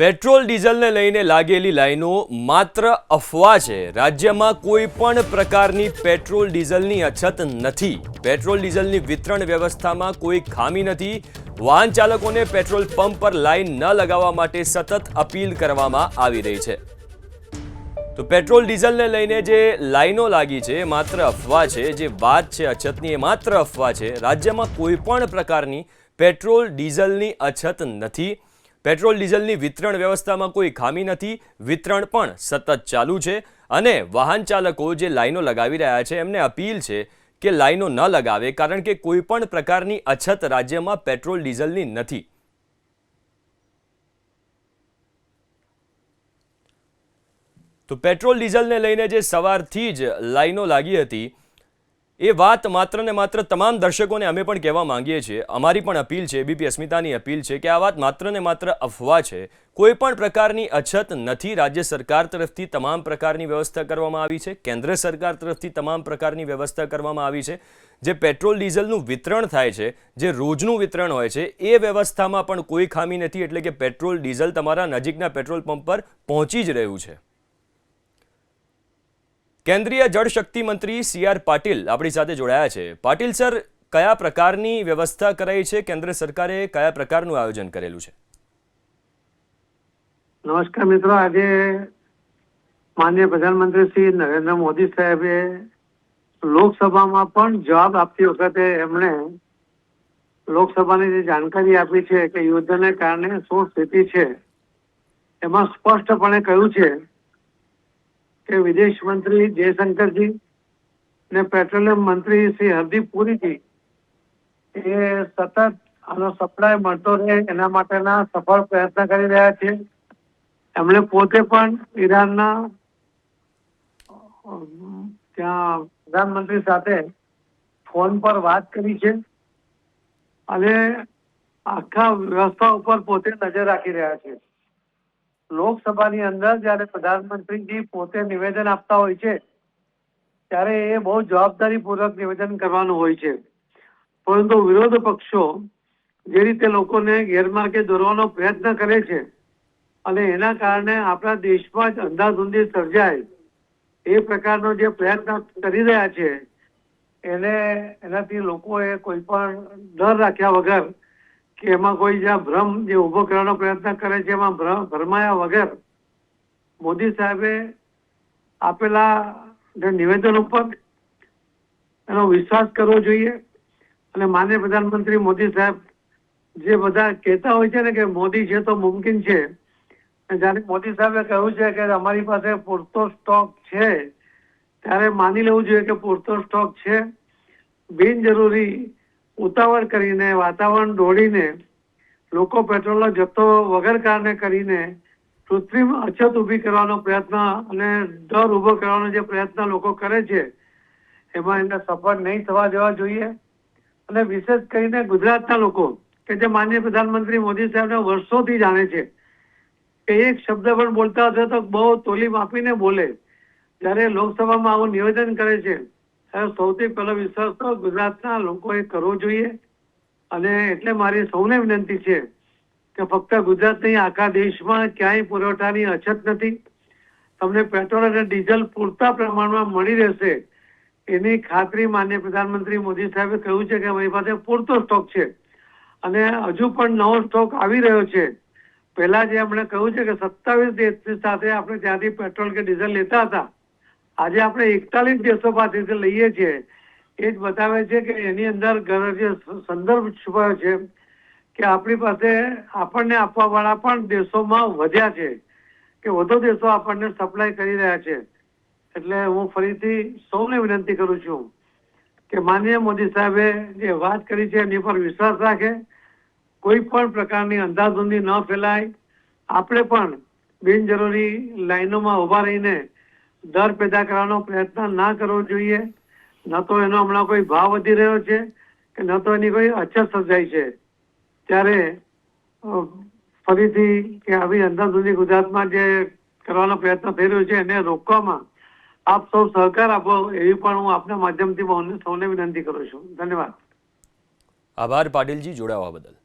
Petrol ડીઝલને લઈને લાગેલી લાઈનો માત્ર અફવા છે। રાજ્યમાં કોઈ પણ પ્રકારની પેટ્રોલ ડીઝલની અછત નથી। પેટ્રોલ ડીઝલની વિતરણ વ્યવસ્થામાં કોઈ ખામી નથી। વાહન ચાલકોને પેટ્રોલ પંપ પર લાઈન ન લગાવવા માટે સતત અપીલ કરવામાં આવી રહી છે। તો પેટ્રોલ ડીઝલને લઈને જે લાઈનો લાગી છે એ માત્ર અફવા છે। જે વાત છે અછતની એ માત્ર અફવા છે। રાજ્યમાં કોઈ પણ પ્રકારની પેટ્રોલ ડીઝલની અછત નથી। પેટ્રોલ ડીઝલની વિતરણ વ્યવસ્થામાં કોઈ ખામી નથી। વિતરણ પણ સતત ચાલુ છે અને વાહન ચાલકો જે લાઈનો લગાવી રહ્યા છે એમને અપીલ છે કે લાઈનો ન લગાવે, કારણ કે કોઈ પણ પ્રકારની અછત રાજ્યમાં પેટ્રોલ ડીઝલની નથી। તો પેટ્રોલ ડીઝલને લઈને જે સવારથી જ લાઈનો લાગી હતી એ વાત માત્ર ને માત્ર તમામ દર્શકોને અમે પણ કહેવા માંગીએ છીએ। અમારી પણ અપીલ છે, એબીપી અસ્મિતાની અપીલ છે કે આ વાત માત્ર ને માત્ર અફવા છે। કોઈ પણ પ્રકારની અછત નથી। રાજ્ય સરકાર તરફથી તમામ પ્રકારની વ્યવસ્થા કરવામાં આવી છે। કેન્દ્ર સરકાર તરફથી તમામ પ્રકારની વ્યવસ્થા કરવામાં આવી છે। જે પેટ્રોલ ડીઝલનું વિતરણ થાય છે, જે રોજનું વિતરણ હોય છે, એ વ્યવસ્થામાં પણ કોઈ ખામી નથી। એટલે કે પેટ્રોલ ડીઝલ તમારા નજીકના પેટ્રોલ પંપ પર પહોંચી જ રહ્યું છે। કેન્દ્રીય જળશક્તિ મંત્રી સી.આર. પાટીલ આપણી સાથે જોડાયા છે। પાટીલ સર, કયા પ્રકારની વ્યવસ્થા કરાઈ છે? કેન્દ્ર સરકારે કયા પ્રકારનું આયોજન કરેલું છે? નમસ્કાર મિત્રો, આજે માનનીય પ્રધાનમંત્રી શ્રી નરેન્દ્ર મોદી સાહેબે લોકસભામાં પણ જવાબ આપતી વખતે એમણે લોકસભાની જે જાણકારી આપી છે કે યુદ્ધને કારણે શું સ્થિતિ છે, એમાં સ્પષ્ટપણે કહ્યું છે કે વિદેશ મંત્રી જયશંકરજી ને પેટ્રોલિયમ મંત્રી શ્રી હરદીપ પુરીજી એ સતત આનો સપ્લાય મળતો રહે એના માટેના સફળ પ્રયત્ન કરી રહ્યા છે। એમણે પોતે પણ ઈરાનના ત્યાં પ્રધાનમંત્રી સાથે ફોન પર વાત કરી છે અને આખા વ્યવસ્થા ઉપર પોતે નજર રાખી રહ્યા છે। લોકસભાની અંદર જયારે પ્રધાનમંત્રીજી પોતે નિવેદન આપતા હોય છે ત્યારે એ બહુ જવાબદારીપૂર્વક નિવેદન કરવાનું હોય છે, પરંતુ વિરોધ પક્ષો જે રીતે લોકોને ગેરમાર્ગે દોરવાનો પ્રયત્ન કરે છે અને એના કારણે આપણા દેશમાં જ અંધાધૂંધી સર્જાય એ પ્રકારનો જે પ્રયત્ન કરી રહ્યા છે એનાથી લોકોએ કોઈ પણ ડર રાખ્યા વગર કે એમાં કોઈ જ્યાં ભ્રમ જે ઉભો કરવાનો પ્રયત્ન કરે છે એમાં ભરમાયા વગર મોદી સાહેબે આપેલા જે નિવેદન ઉપર એનો વિશ્વાસ કરવો જોઈએ। અને માનનીય પ્રધાનમંત્રી મોદી સાહેબ જે બધા કહેતા હોય છે ને કે મોદી છે તો મુમકિન છે, જ્યારે મોદી સાહેબે કહ્યું છે કે અમારી પાસે પૂરતો સ્ટોક છે, ત્યારે માની લેવું જોઈએ કે પૂરતો સ્ટોક છે। બિનજરૂરી ઉતાવળ કરીને, વાતાવરણ દોડીને, લોકો પેટ્રોલનો જથ્થો વગર કારણે કરીને કૃત્રિમ અછત ઊભી કરવાનો પ્રયત્ન અને ડર ઊભો કરવાનો જે પ્રયત્ન લોકો કરે છે એમાં એમને સફળ નહીં થવા દેવા જોઈએ। અને વિશેષ કરીને ગુજરાતના લોકો કે જે માનનીય પ્રધાનમંત્રી મોદી સાહેબને વર્ષોથી જાણે છે કે એક શબ્દ પણ બોલતા હશે તો બહુ તોલી માપીને બોલે, જ્યારે લોકસભામાં આવું નિવેદન કરે છે ત્યારે સૌથી પહેલો વિશ્વાસ તો ગુજરાતના લોકોએ કરવો જોઈએ। અને એટલે મારી સૌને વિનંતી છે કે ફક્ત ગુજરાત નહીં, આખા દેશમાં ક્યાંય પુરવઠાની અછત નથી। તમને પેટ્રોલ અને ડીઝલ પૂરતા પ્રમાણમાં મળી રહેશે એની ખાતરી માનનીય પ્રધાનમંત્રી મોદી સાહેબે કહ્યું છે કે અમારી પાસે પૂરતો સ્ટોક છે અને હજુ પણ નવો સ્ટોક આવી રહ્યો છે। પહેલા જે એમણે કહ્યું છે કે 27 દેશની સાથે આપણે ત્યાંથી પેટ્રોલ કે ડીઝલ લેતા હતા, આજે આપણે 41 દેશો પાસેથી લઈએ છીએ। એ જ બતાવે છે કે એની અંદર જે સંદર્ભ છુપાયો છે કે આપણી પાસે આપણને આપવા વાળા પણ દેશોમાં વધ્યા છે, કે વધુ દેશો આપણને સપ્લાય કરી રહ્યા છે। એટલે હું ફરીથી સૌને વિનંતી કરું છું કે માનનીય મોદી સાહેબે જે વાત કરી છે એની પર વિશ્વાસ રાખે, કોઈ પણ પ્રકારની અંધાધૂંધી ન ફેલાય। આપણે પણ બિનજરૂરી લાઈનોમાં ઉભા રહીને ડર પેદા કરવાનો પ્રયત્ન ના કરવો જોઈએ। ન તો એનો હમણાં કોઈ ભાવ વધી રહ્યો છે કે ન તો એની કોઈ અછત સર્જાય છે। ત્યારે ફરીથી કે આવી અંધાધૂંધી ગુજરાતમાં જે કરવાનો પ્રયત્ન થઈ રહ્યો છે એને રોકવામાં આપ સૌ સહકાર આપો એવી પણ હું આપના માધ્યમથી સૌને વિનંતી કરું છું। ધન્યવાદ। આભાર પાટીલજી, જોડાવા બદલ।